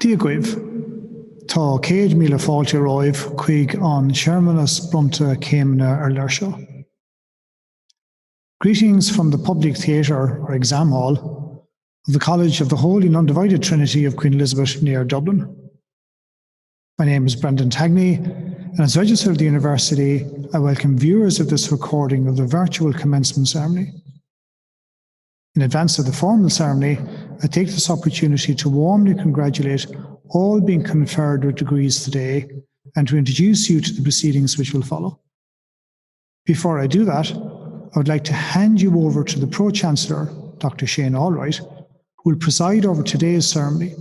Díoghaibh, tá 100 míle fáilte roimh chuig an Searmannas Brumta Céimhne ar Leirseo. Greetings from the public theatre or exam hall of the College of the Holy and Undivided Trinity of Queen Elizabeth near Dublin. My name is Brendan Tagney, and as Registrar of the University, I welcome viewers of this recording of the virtual commencement ceremony. In advance of the formal ceremony, I take this opportunity to warmly congratulate all being conferred with degrees today and to introduce you to the proceedings which will follow. Before I do that, I would like to hand you over to the Pro-Chancellor, Dr. Shane Allwright, who will preside over today's ceremony.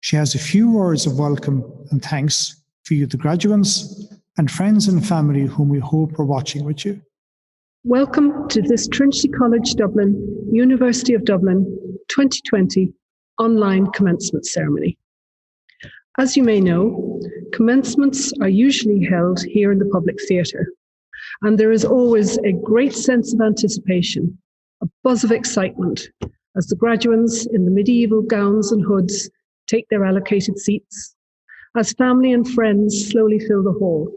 She has a few words of welcome and thanks for you, the graduates, and friends and family whom we hope are watching with you. Welcome to this Trinity College Dublin, University of Dublin 2020 online commencement ceremony. As you may know, commencements are usually held here in the public theatre, and there is always a great sense of anticipation, a buzz of excitement, as the graduates in the medieval gowns and hoods take their allocated seats, as family and friends slowly fill the hall,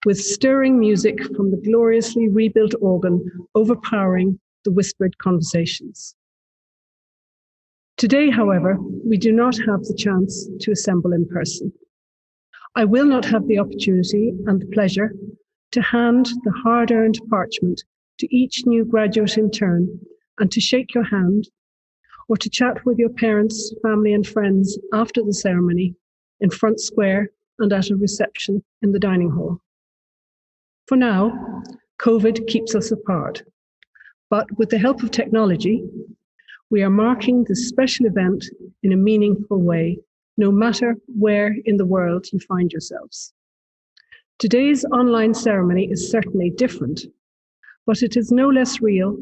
with stirring music from the gloriously rebuilt organ overpowering the whispered conversations. Today, however, we do not have the chance to assemble in person. I will not have the opportunity and the pleasure to hand the hard-earned parchment to each new graduate in turn and to shake your hand, or to chat with your parents, family and friends after the ceremony in Front Square and at a reception in the dining hall. For now, COVID keeps us apart, but with the help of technology, we are marking this special event in a meaningful way, no matter where in the world you find yourselves. Today's online ceremony is certainly different, but it is no less real,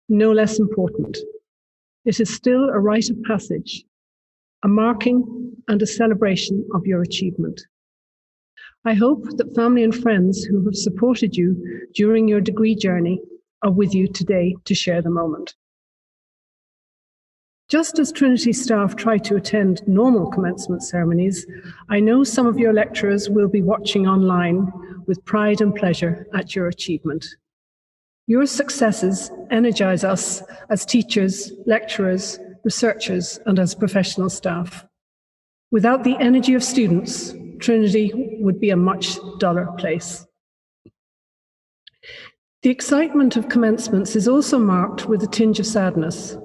no less important. It is still a rite of passage, a marking and a celebration of your achievement. I hope that family and friends who have supported you during your degree journey are with you today to share the moment. Just as Trinity staff try to attend normal commencement ceremonies, I know some of your lecturers will be watching online with pride and pleasure at your achievement. Your successes energize us as teachers, lecturers, researchers, and as professional staff. Without the energy of students, Trinity would be a much duller place. The excitement of commencements is also marked with a tinge of sadness.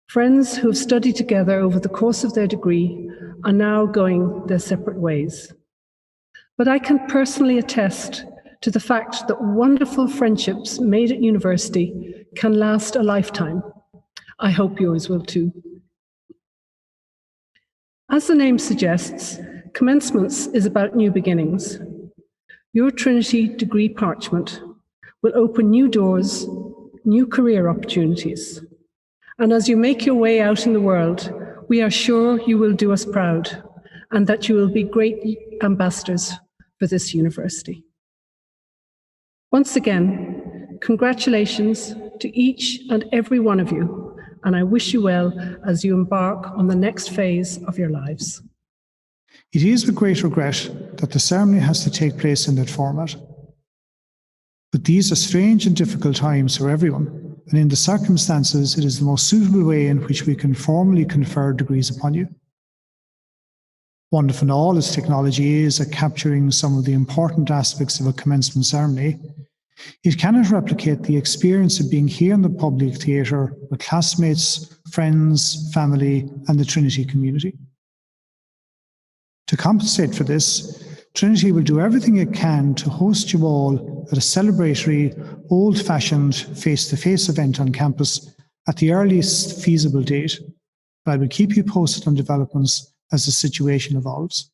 Friends who have studied together over the course of their degree are now going their separate ways. But I can personally attest to the fact that wonderful friendships made at university can last a lifetime. I hope yours will too. As the name suggests, Commencements is about new beginnings. Your Trinity degree parchment will open new doors, new career opportunities. And as you make your way out in the world, we are sure you will do us proud and that you will be great ambassadors for this university. Once again, congratulations to each and every one of you, and I wish you well as you embark on the next phase of your lives. It is with great regret that the ceremony has to take place in that format. But these are strange and difficult times for everyone, and in the circumstances, it is the most suitable way in which we can formally confer degrees upon you. Wonderful and all as technology is at capturing some of the important aspects of a commencement ceremony, it cannot replicate the experience of being here in the public theatre with classmates, friends, family, and the Trinity community. To compensate for this, Trinity will do everything it can to host you all at a celebratory, old-fashioned, face-to-face event on campus at the earliest feasible date, but I will keep you posted on developments as the situation evolves.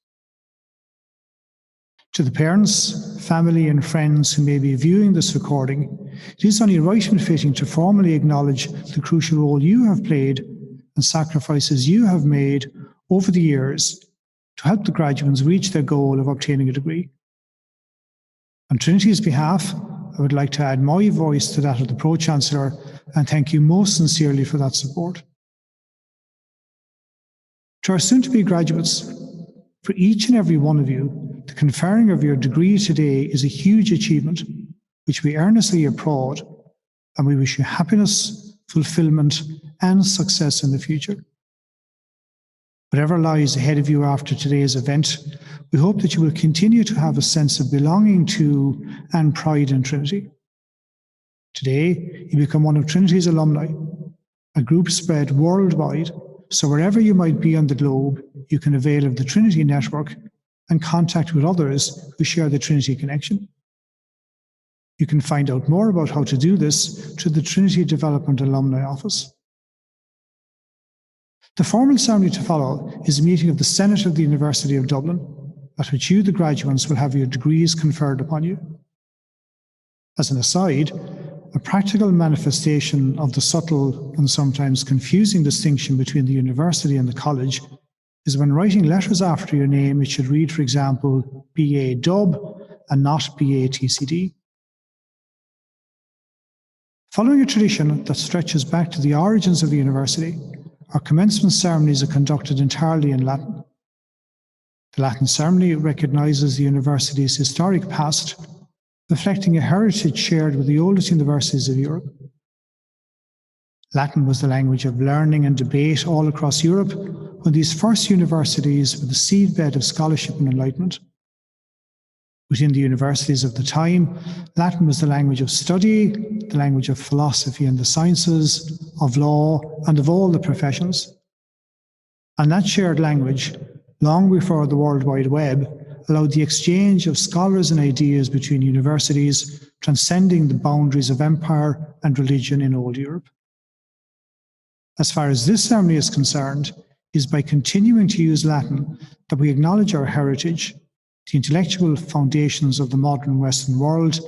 To the parents, family and friends who may be viewing this recording, it is only right and fitting to formally acknowledge the crucial role you have played and sacrifices you have made over the years to help the graduates reach their goal of obtaining a degree. On Trinity's behalf, I would like to add my voice to that of the Pro-Chancellor and thank you most sincerely for that support. To our soon-to-be graduates, for each and every one of you, the conferring of your degree today is a huge achievement, which we earnestly applaud, and we wish you happiness, fulfillment, and success in the future. Whatever lies ahead of you after today's event, we hope that you will continue to have a sense of belonging to and pride in Trinity. Today, you become one of Trinity's alumni, a group spread worldwide, so wherever you might be on the globe, you can avail of the Trinity network and contact with others who share the Trinity connection. You can find out more about how to do this through the Trinity Development Alumni Office. The formal ceremony to follow is a meeting of the Senate of the University of Dublin, at which you, the graduates, will have your degrees conferred upon you. As an aside, a practical manifestation of the subtle and sometimes confusing distinction between the university and the college is when writing letters after your name, it should read, for example, BA Dub and not BA TCD. Following a tradition that stretches back to the origins of the university, our commencement ceremonies are conducted entirely in Latin. The Latin ceremony recognises the university's historic past, reflecting a heritage shared with the oldest universities of Europe. Latin was the language of learning and debate all across Europe when these first universities were the seedbed of scholarship and enlightenment. Within the universities of the time, Latin was the language of study, the language of philosophy and the sciences, of law, and of all the professions. And that shared language, long before the World Wide Web, allowed the exchange of scholars and ideas between universities, transcending the boundaries of empire and religion in old Europe. As far as this ceremony is concerned, it is by continuing to use Latin that we acknowledge our heritage, the intellectual foundations of the modern Western world,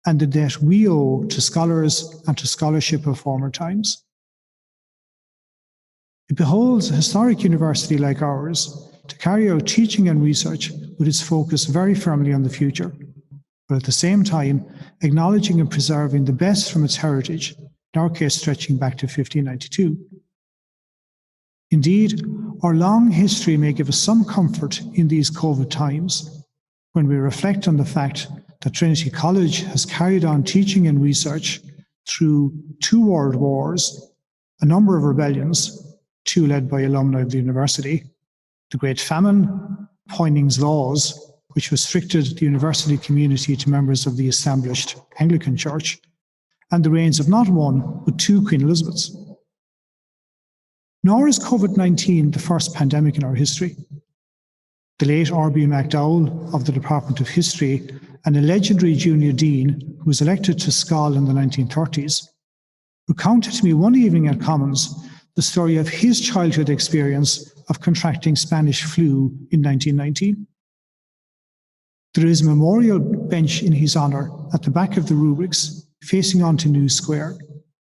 and the debt we owe to scholars and to scholarship of former times. It beholds a historic university like ours to carry out teaching and research with its focus very firmly on the future, but at the same time acknowledging and preserving the best from its heritage, in our case stretching back to 1592. Indeed, our long history may give us some comfort in these COVID times when we reflect on the fact that Trinity College has carried on teaching and research through 2 world wars, a number of rebellions, 2 led by alumni of the university, the Great Famine, Poyning's Laws, which restricted the university community to members of the established Anglican Church, and the reigns of not 1, but 2 Queen Elizabeths. Nor is COVID-19 the first pandemic in our history. The late R.B. MacDowell of the Department of History and a legendary junior dean who was elected to Scoil in the 1930s, recounted to me one evening at Commons the story of his childhood experience of contracting Spanish flu in 1919. There is a memorial bench in his honour at the back of the rubrics, facing onto New Square.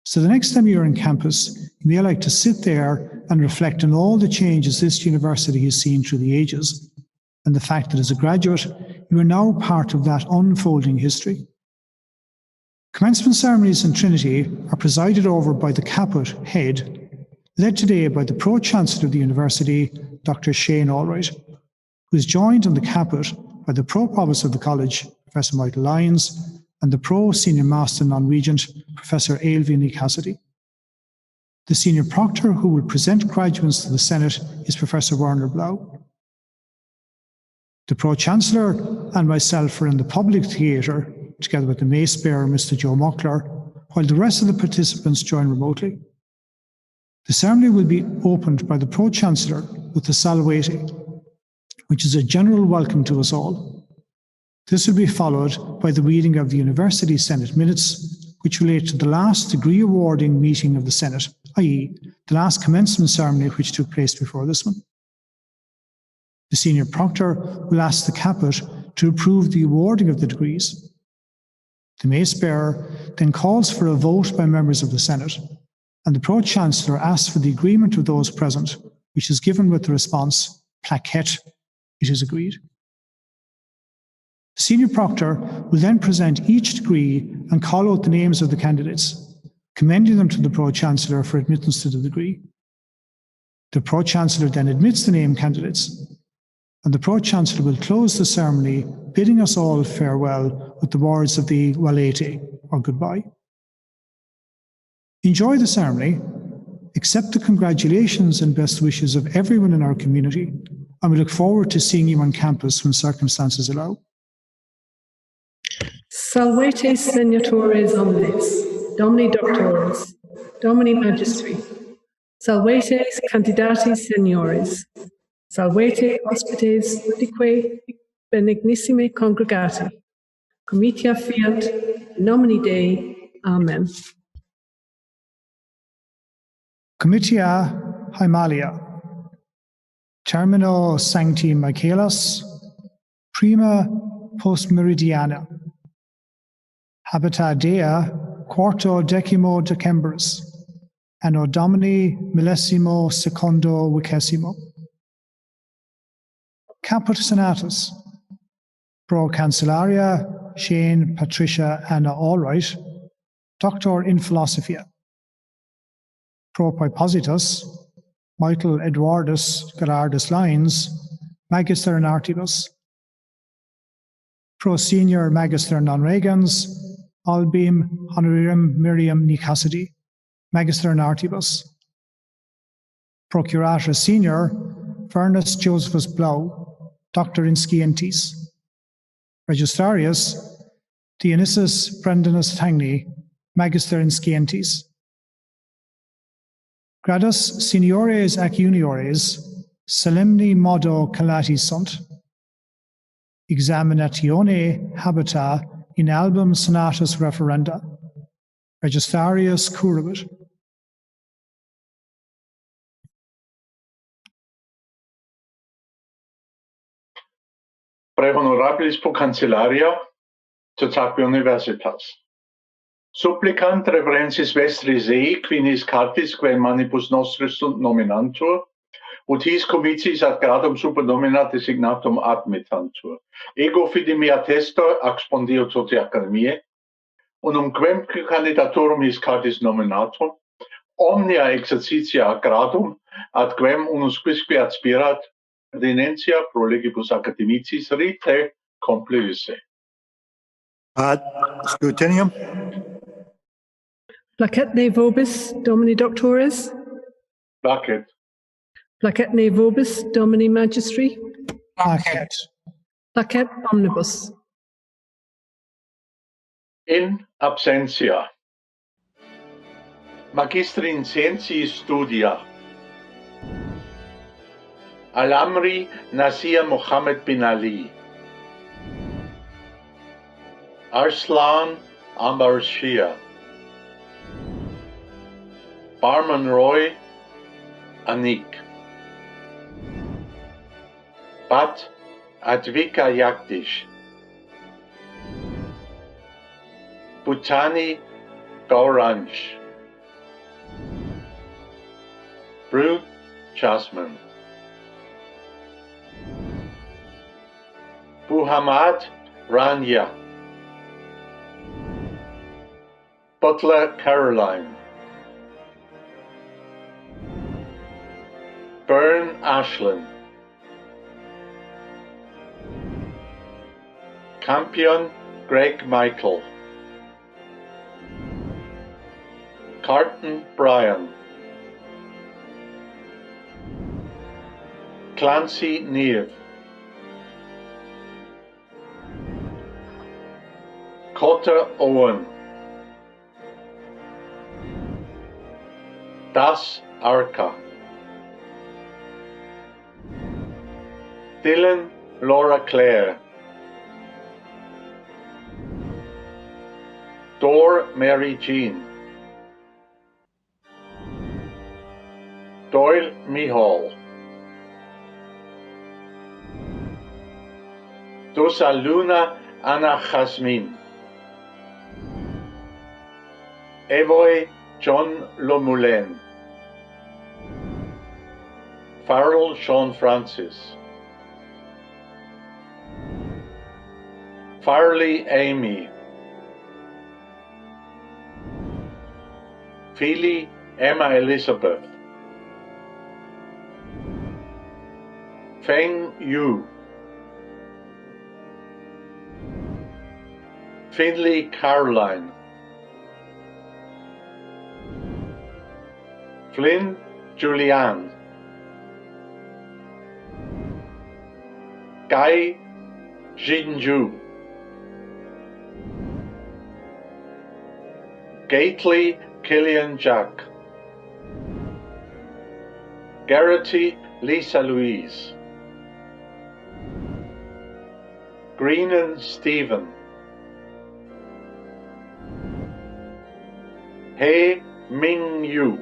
So the next time you're on campus, you may like to sit there and reflect on all the changes this university has seen through the ages, and the fact that as a graduate, you are now part of that unfolding history. Commencement ceremonies in Trinity are presided over by the caput head, led today by the Pro-Chancellor of the University, Dr. Shane Allwright, who is joined on the caput by the Pro-Provost of the College, Professor Michael Lyons, and the Pro-Senior Master Non-Regent, Professor Ailbhe Cassidy. The Senior Proctor who will present graduates to the Senate is Professor Werner Blau. The Pro-Chancellor and myself are in the public theatre, together with the Mace Bearer, Mr. Joe Muckler, while the rest of the participants join remotely. The ceremony will be opened by the Pro-Chancellor with the Salvete, which is a general welcome to us all. This will be followed by the reading of the University Senate minutes, which relate to the last degree awarding meeting of the Senate, i.e. the last commencement ceremony which took place before this one. The Senior Proctor will ask the caput to approve the awarding of the degrees. The Mace Bearer then calls for a vote by members of the Senate, and the Pro-Chancellor asks for the agreement of those present, which is given with the response, plaquette, it is agreed. The Senior Proctor will then present each degree and call out the names of the candidates, commending them to the Pro-Chancellor for admittance to the degree. The Pro-Chancellor then admits the named candidates, and the Pro-Chancellor will close the ceremony, bidding us all farewell with the words of the Walete, or goodbye. Enjoy the ceremony, accept the congratulations and best wishes of everyone in our community, and we look forward to seeing you on campus when circumstances allow. Salvete Senatores omnes, Domini Doctores, Domini Magistri, Salvetes Candidatis Seniores, Salvete Hospites utique benignissime congregati, comitia fiat, in nomine Dei. Amen. Comitia Hymalia, Termino Sancti Michaelis, Prima Post Meridiana, Habita Dea, Quarto Decimo Decembris, Anno Domini Millesimo Secondo Vicesimo. Caput Senatus, Pro Cancellaria, Shane Patricia Anna Allwright, Doctor in Philosophia. Pro Prepositus, Michael Edwardus Gerardus Lyons, Magister in Artibus. Pro Senior Magister non Regans, Albim Honorarium Miriam Nicasidi, Magister in Artibus. Procurator Senior, Furnus Josephus Blau, Doctor in Scientis. Registrarius, Dionysius Brendanus Tangney, Magister in Scientis. Gradus Seniores ac Juniores, Solemni Modo Calati Sunt. Examinatione Habita in Album Senatus Referenda. Registarius Curabit. Pre honorabilis pro cancellaria, totque universitas. Supplicant reverensis vestris ei, quinis cartis quae manibus nostris sunt nominantur, ut his comitiis ad gradum supernomina designatum admittantur. Ego fide mea testo expondio toti academiae, unum quem candidaturum his cartis nominatum, omnia exercitia ad gradum, ad quem unus quisque aspirat, ordinentia pro legibus academicis rite complevisse. Ad scrutinium. Placet vobis Domini Doctores, Placet. Placet vobis Domini Magistri, Placet. Placet omnibus. In absentia. Magistri in Scientiae Studia. Al-Amri Nasir Mohammed bin Ali. Arslan Ambar Shia. Barman Roy Anik. Bat Advika Yaktish. Bhutani Gauranj. Brew Jasmine. Muhammad Rania. Butler Caroline. Byrne Ashlyn. Campion Greg Michael. Carton Brian. Clancy Neve. Cotter Owen. Das Arca. Dylan Laura Clare. Dor Mary Jean. Doyle Mihal. Dosa Luna Anna Jasmine. Evoy John Lomoulin. Farrell Sean Francis. Farley Amy. Feely Emma Elizabeth. Feng Yu, Finley Caroline, Flynn Julianne, Guy Jinju, Gately Killian Jack, Garrity Lisa Louise, Greenan Stephen, He Ming Yu,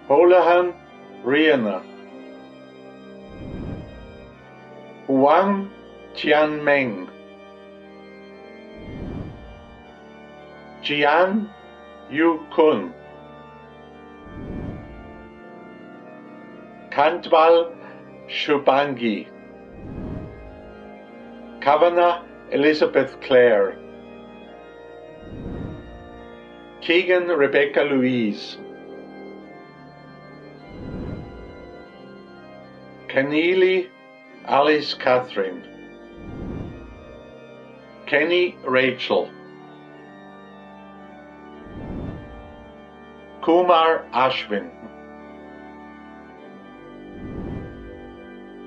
Holahan Rihanna, Huang Tianmeng, Jian Yu Kun, Kantwal Shubangi, Kavanagh Elizabeth Clare, Keegan Rebecca Louise, Keneally Alice Catherine, Kenny Rachel, Kumar Ashwin,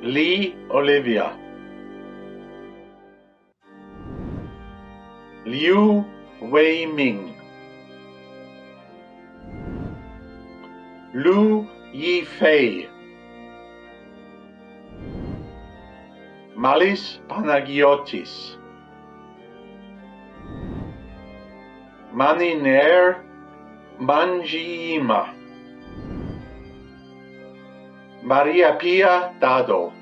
Lee Olivia, Liu Wei Ming, Lu Yi Fei, Malis Panagiotis, Maniner Manjiima, Maria Pia Dado,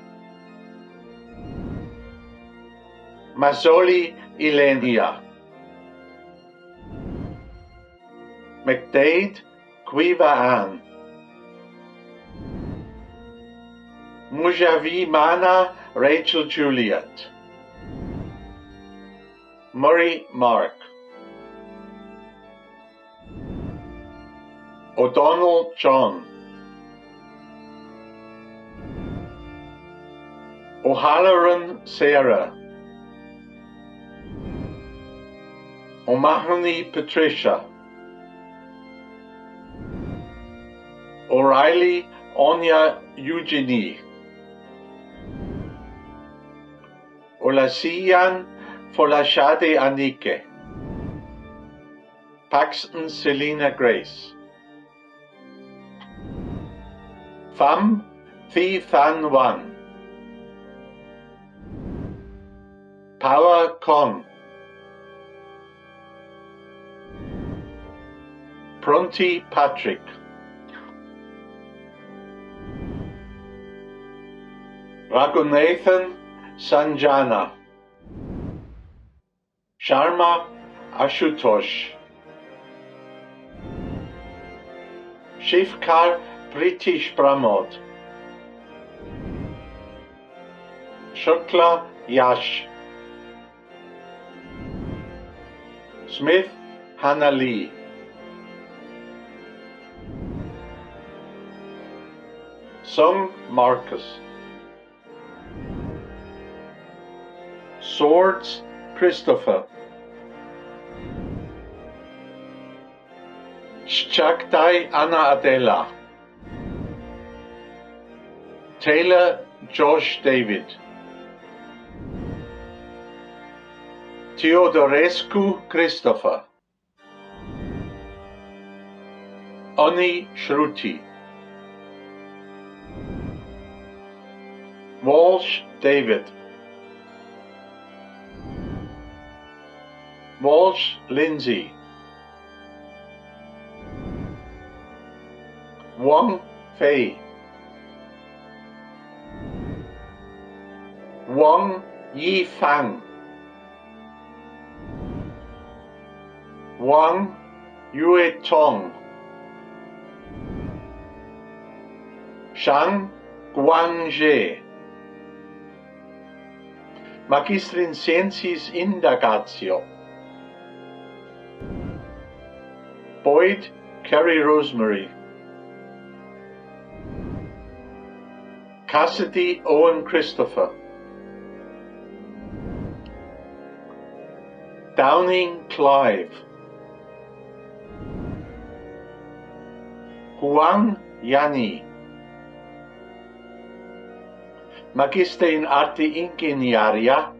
Mazzoli Ilenia, McDade Quiva Ann, Mujavi Mana Rachel Juliet, Murray Mark, O'Donnell John, O'Halloran Sarah, O'Mahony Patricia, O'Reilly Anya Eugenie, Olasian Folashade Anike, Paxton Selena Grace, Pham Thi Than Wan, Power Kong, Prunty Patrick, Raghunathan Sanjana, Sharma Ashutosh, Shivkar British Pramod, Shukla Yash, Smith Hannah Lee, Sung Marcus, Swords Christopher, Chaktai Anna Adela, Taylor Josh David, Theodorescu Christopher, Oni Shruti, Walsh David, Walsh Lindsay, Wang Fei, Wang Yi Fang, Wang Yue Tong, Shang Guangzhe, Magister in Sciences Indagatio, Boyd Kerry Rosemary, Cassidy Owen Christopher, Downing Clive, Huang Yanni, Magister in Arte Ingeniaria,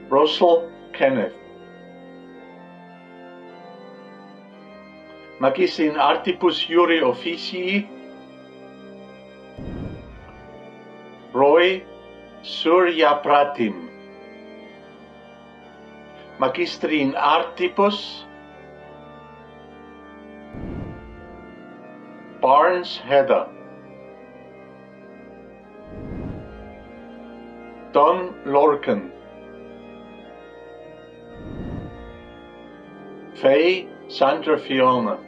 Russell Kenneth, Magister in Artibus Juri Officii, Roy Suryapratim, Magister in Artibus, Barnes Heather, Don Lorcan, Faye Sandra Fiona,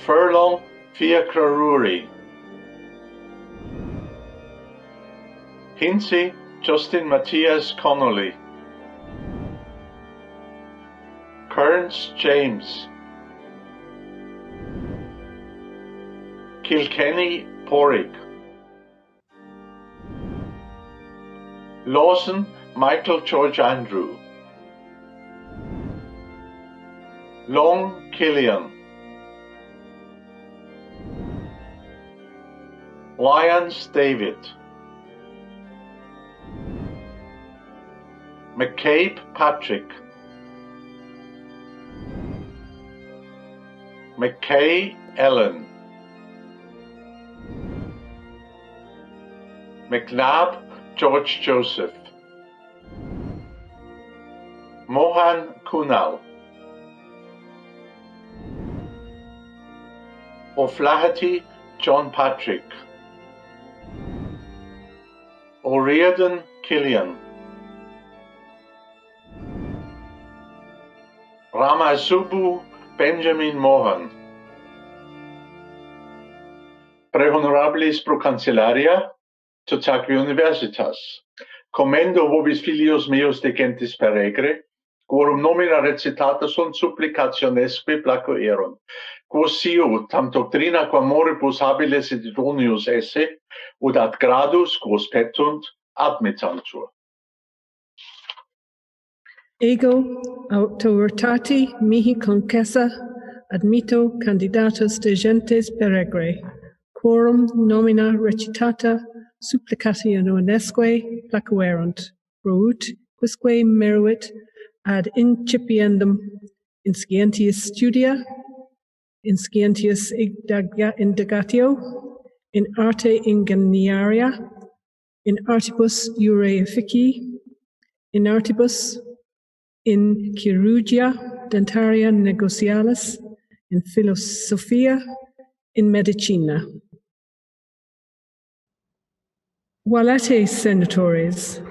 Furlong Fiacraruri, Hinsey Justin Matthias Connolly, Kearns James, Kilkenny Porrick, Lawson Michael George Andrew, Long Killian, Lyons David, McCabe Patrick, McKay Ellen, McNabb George Joseph, Mohan Kunal, O'Flaherty John Patrick, O'Riordan Killian, Ramasubu Benjamin Mohan. Pre honorabilis pro cancellaria, totaque universitas. Commendo vobis filios meos de gentis peregre, quorum nomina recitata sunt supplicationesque placo eron. Quos siu tam doctrina quam moribus habiles et idonius esse, ut ad gradus quos petunt admittantur. Ego auctoritate mihi concessa admitto candidatus de gentes peregre, quorum nomina recitata supplicationesque placuerunt, prout quisque meruit ad incipiendum inscientius studia, inscientius indagatio, in arte ingeniaria, in artibus iure effici, in artibus in chirurgia dentaria negocialis, in philosophia, in medicina. Valete senatores,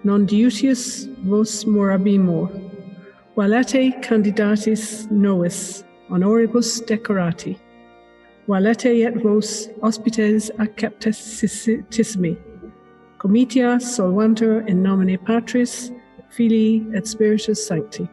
non diutius vos morabimur, valete candidatis novis, honoribus decorati, valete et vos hospites acceptissimi, comitia solvantur in nomine Patris, Filii et Spiritus Sancti.